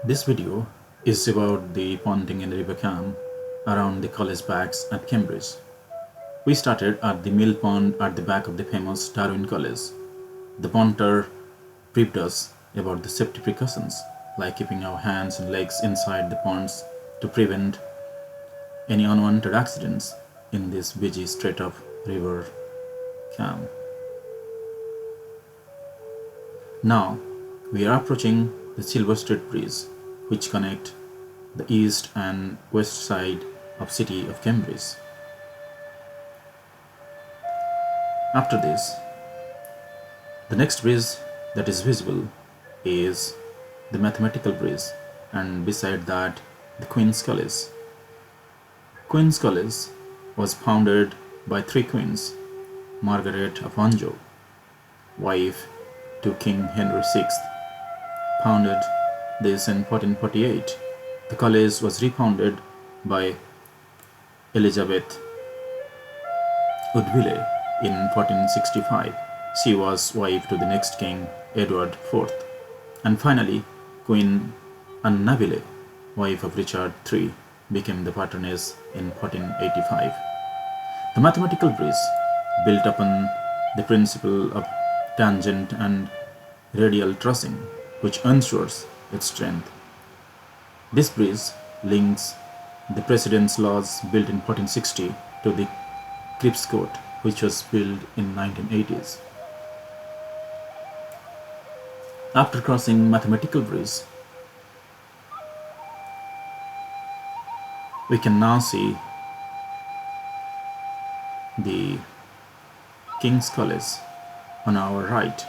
This video is about the Punting and river camp around the college backs at Cambridge. We started at the mill pond at the back of the famous Darwin College. The punter briefed us about the safety precautions, like keeping our hands and legs inside the ponds to prevent any unwanted accidents in this busy stretch of river camp. Now we are approaching the Silver Street Bridge, which connect the east and west side of city of Cambridge. After this, the next bridge that is visible is the Mathematical Bridge, and beside that the Queen's College. Queen's College was founded by three queens: Margaret of Anjou, wife to King Henry VI, founded this in 1448. The college was refounded by Elizabeth Woodville in 1465. She was wife to the next king, Edward IV. And finally, Queen Anne Neville, wife of Richard III, became the patroness in 1485. The mathematical bridge, built upon the principle of tangent and radial trussing, which ensures its strength. This bridge links the President's Lodge built in 1460 to the crisscross, which was built in 1980s. After crossing Mathematical Bridge, we can now see the King's College on our right.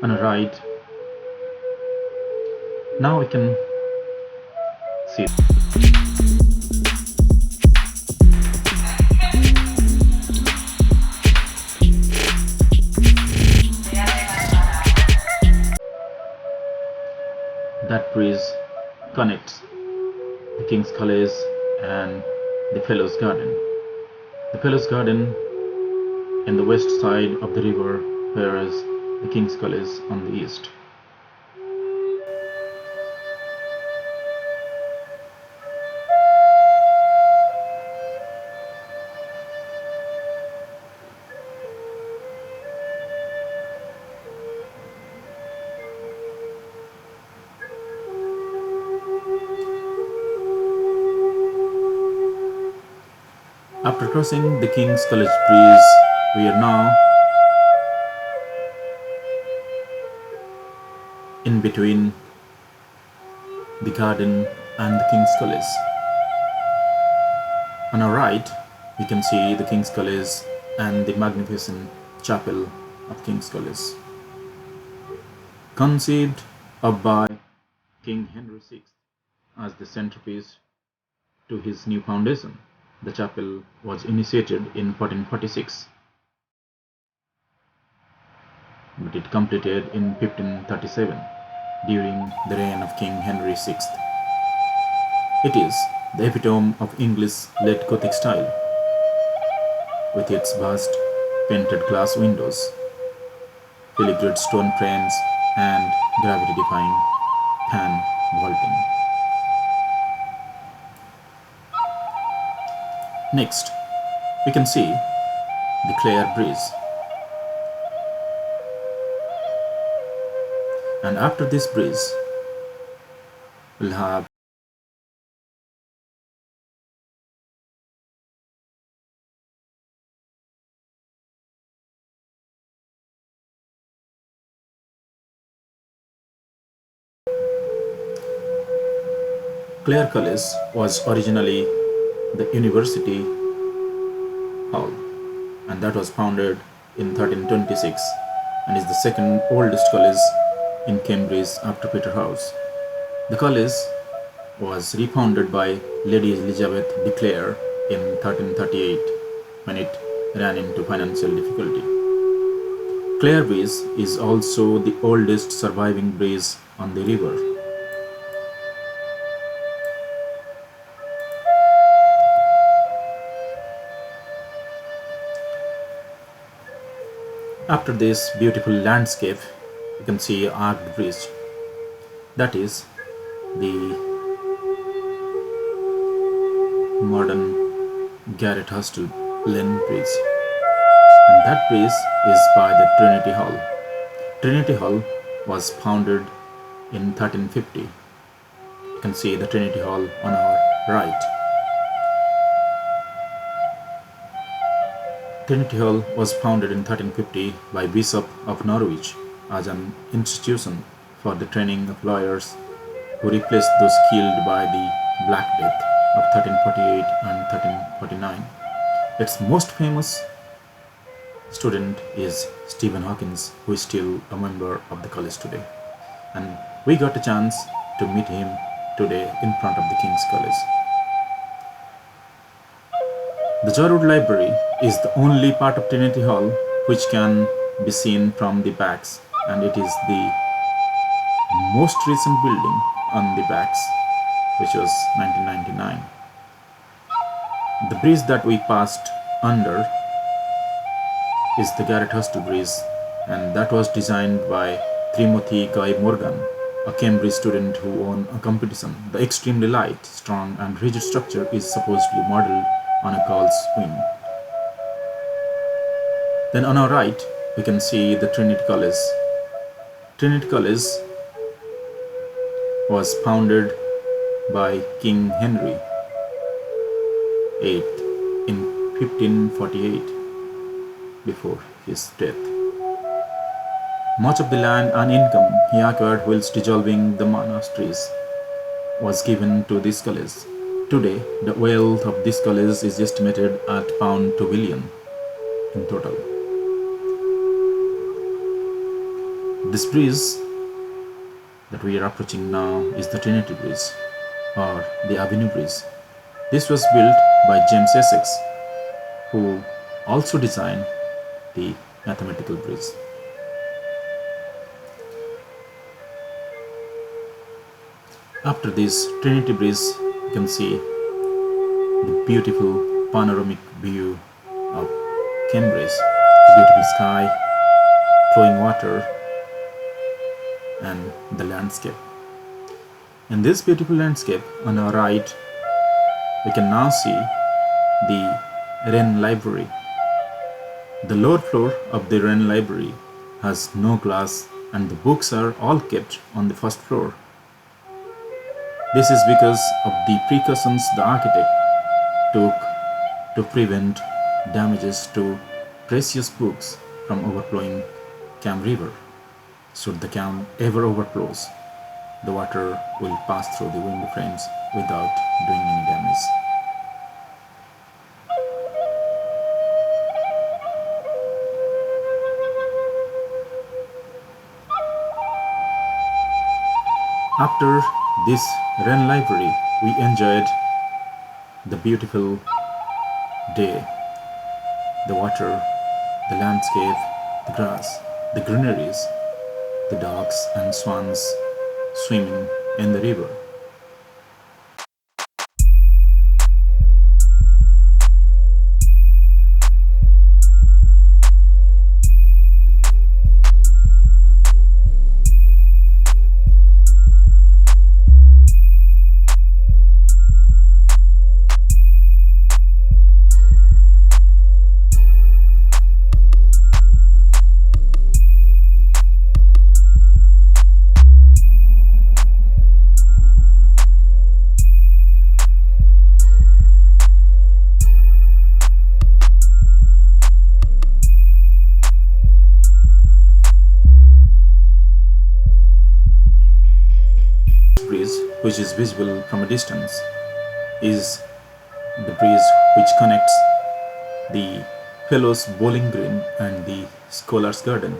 On the right, now we can see that bridge connects the King's College and the Fellows Garden. The Fellows Garden in the west side of the river, whereas the King's College on the east. After crossing the King's College Bridge, we are now in between the garden and the King's College. On our right, we can see the King's College and the magnificent chapel of King's College. Conceived of by King Henry VI as the centerpiece to his new foundation, the chapel was initiated in 1446, but it completed in 1537 during the reign of King Henry VI. It is the epitome of English late Gothic style, with its vast painted glass windows, filigreed stone frames, and gravity-defying fan vaulting. Next, we can see the Clare Bridge. And after this bridge, we'll have Clare College was originally the University Hall, and that was founded in 1326 and is the second oldest college in Cambridge after Peterhouse. The college was refounded by Lady Elizabeth de Clare in 1338 when it ran into financial difficulty. Clare Bridge is also the oldest surviving bridge on the river. After this beautiful landscape, you can see arched bridge. That is the modern Garrett Hostel Lane Bridge. And that bridge is by the Trinity Hall. Trinity Hall was founded in 1350. You can see the Trinity Hall on our right. Trinity Hall was founded in 1350 by Bishop of Norwich as an institution for the training of lawyers who replaced those killed by the Black Death of 1348 and 1349. Its most famous student is Stephen Hawking, who is still a member of the college today. And we got a chance to meet him today in front of the King's College. The Jorwood Library is the only part of Trinity Hall which can be seen from the backs, and it is the most recent building on the backs, which was 1999. The bridge that we passed under is the Garrett Hostel Bridge, and that was designed by Timothy Guy Morgan, a Cambridge student who won a competition. The extremely light, strong and rigid structure is supposedly modeled on a gull's wing. Then on our right, we can see the Trinity College. Trinity College was founded by King Henry VIII in 1548 before his death. Much of the land and income he acquired whilst dissolving the monasteries was given to this college. Today, the wealth of this college is estimated at £2 billion in total. This bridge that we are approaching now is the Trinity Bridge, or the Avenue Bridge. This was built by James Essex, who also designed the mathematical bridge. After this Trinity Bridge, you can see the beautiful panoramic view of Cambridge, the beautiful sky, flowing water, and the landscape. In this beautiful landscape on our right, we can now see the Wren Library. The lower floor of the Wren Library has no glass, and the books are all kept on the first floor. This is because of the precautions the architect took to prevent damages to precious books from overflowing Cam River. Should the Cam ever overflows, the water will pass through the window frames without doing any damage. After this Wren Library, we enjoyed the beautiful day, the water, the landscape, the grass, the greeneries, the ducks and swans swimming in the river. Bridge, which is visible from a distance, is the bridge which connects the Fellows Bowling Green and the Scholars Garden.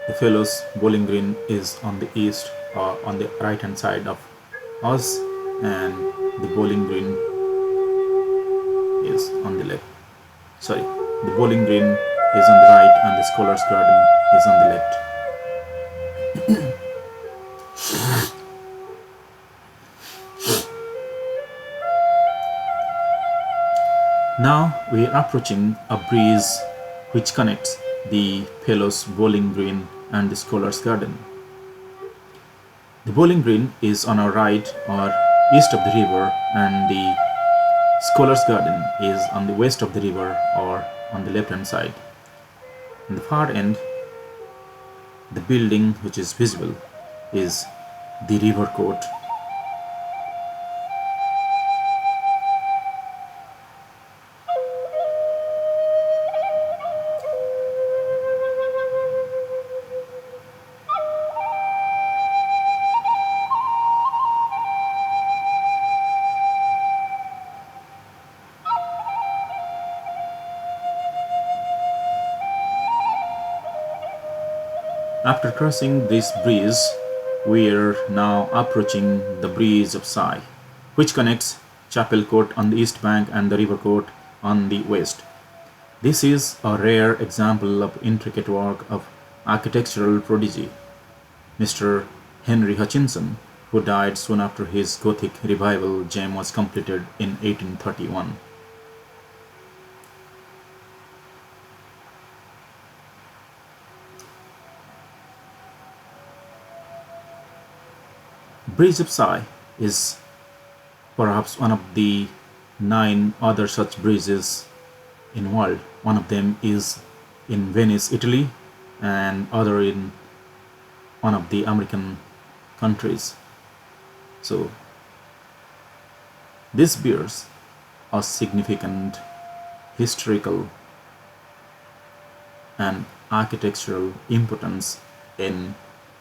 The Fellows Bowling Green is on the east or on the right hand side of us, and the Bowling Green is on the left. The Bowling Green is on the right and the Scholars Garden is on the left. Now we are approaching a bridge which connects the Fellows Bowling Green and the Scholars Garden. The bowling green is on our right or east of the river, and the Scholars Garden is on the west of the river or on the left hand side. In the far end, the building which is visible is the river court. After crossing this bridge, we are now approaching the Bridge of Sighs, which connects Chapel Court on the east bank and the River Court on the west. This is a rare example of intricate work of architectural prodigy, Mr. Henry Hutchinson, who died soon after his Gothic revival gem was completed in 1831. Bridge of Sighs is perhaps one of the 9 other such bridges in the world. One of them is in Venice, Italy, and other in one of the American countries. So this bears a significant historical and architectural importance in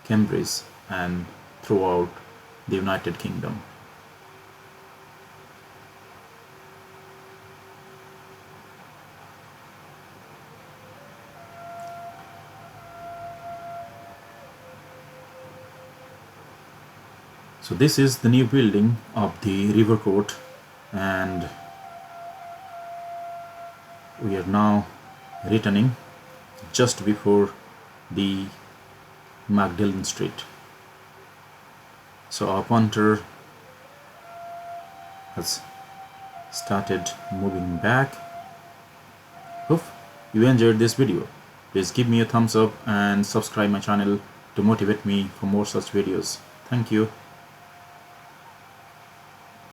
Cambridge and throughout the United Kingdom. So this is the new building of the River Court, and we are now returning just before the Magdalen Street. So our punter has started moving back. Hope you enjoyed this video. Please give me a thumbs up and subscribe my channel to motivate me for more such videos. Thank you.